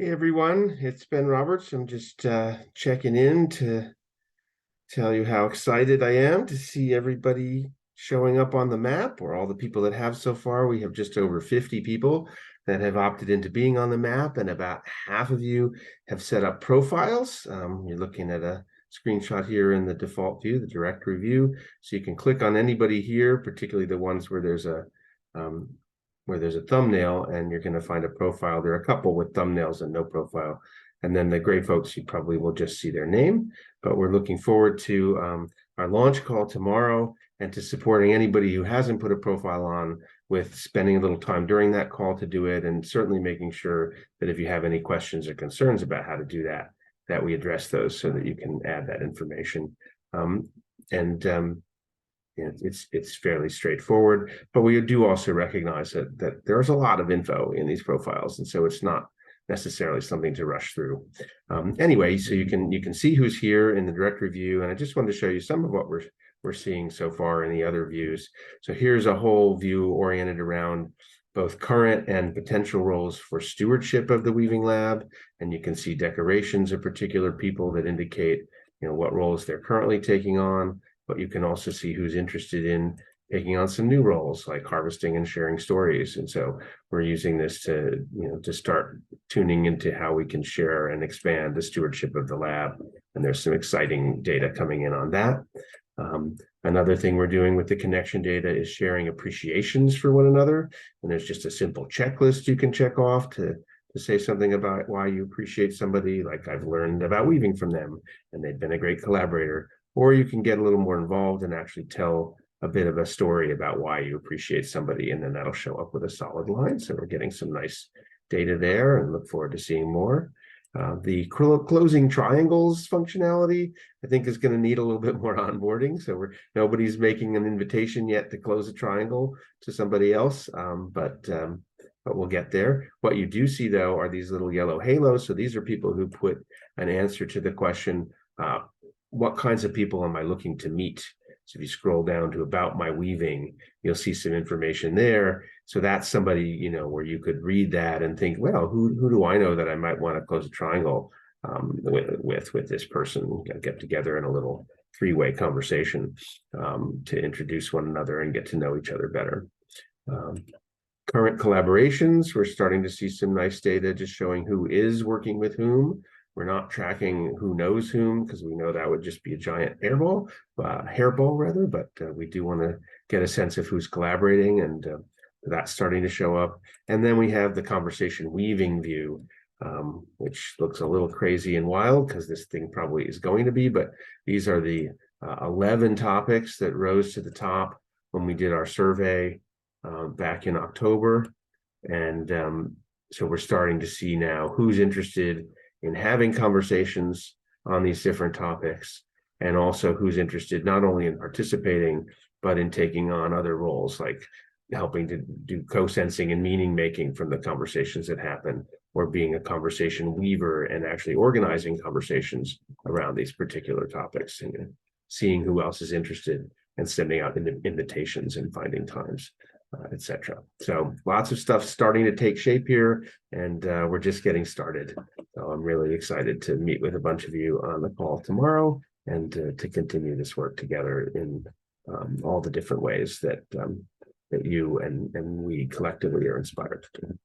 Hey everyone, it's Ben Roberts. I'm just checking in to tell you how excited I am to see everybody showing up on the map, or all the people that have so far. We have just over 50 people that have opted into being on the map, and about half of you have set up profiles. You're looking at a screenshot here in the default view, the directory view. So you can click on anybody here, particularly the ones um, where there's a thumbnail, and you're going to find a profile. There are a couple with thumbnails and no profile. And then the gray folks, you probably will just see their name. But we're looking forward to our launch call tomorrow, and to supporting anybody who hasn't put a profile on, with spending a little time during that call to do it, and certainly making sure that if you have any questions or concerns about how to do that, that we address those so that you can add that information. And it's fairly straightforward, but we do also recognize that there's a lot of info in these profiles, and so it's not necessarily something to rush through. Anyway, so you can see who's here in the directory view, and I just wanted to show you some of what we're seeing so far in the other views. So here's a whole view oriented around both current and potential roles for stewardship of the Weaving Lab, and you can see decorations of particular people that indicate what roles they're currently taking on. But you can also see who's interested in taking on some new roles, like harvesting and sharing stories. And so we're using this to start tuning into how we can share and expand the stewardship of the lab. And there's some exciting data coming in on that. Another thing we're doing with the connection data is sharing appreciations for one another. And there's just a simple checklist you can check off to say something about why you appreciate somebody, like I've learned about weaving from them, and they've been a great collaborator. Or you can get a little more involved and actually tell a bit of a story about why you appreciate somebody, and then that'll show up with a solid line. So we're getting some nice data there, and look forward to seeing more. The closing triangles functionality, I think, is going to need a little bit more onboarding. So nobody's making an invitation yet to close a triangle to somebody else, but we'll get there. What you do see, though, are these little yellow halos. So these are people who put an answer to the question, what kinds of people am I looking to meet? So if you scroll down to about my weaving, you'll see some information there. So that's somebody, where you could read that and think, well, who do I know that I might want to close a triangle with this person? Get together in a little three-way conversation to introduce one another and get to know each other better. Current collaborations, we're starting to see some nice data just showing who is working with whom. We're not tracking who knows whom, because we know that would just be a giant hairball, rather. But we do want to get a sense of who's collaborating, and that's starting to show up. And then we have the conversation weaving view, which looks a little crazy and wild, because this thing probably is going to be. But these are the 11 topics that rose to the top when we did our survey back in October. And so we're starting to see now who's interested in having conversations on these different topics, and also who's interested not only in participating, but in taking on other roles, like helping to do co-sensing and meaning making from the conversations that happen, or being a conversation weaver and actually organizing conversations around these particular topics, and seeing who else is interested and sending out invitations and finding times, etc. So lots of stuff starting to take shape here, and we're just getting started. So I'm really excited to meet with a bunch of you on the call tomorrow, and to continue this work together in all the different ways that you and we collectively are inspired to do.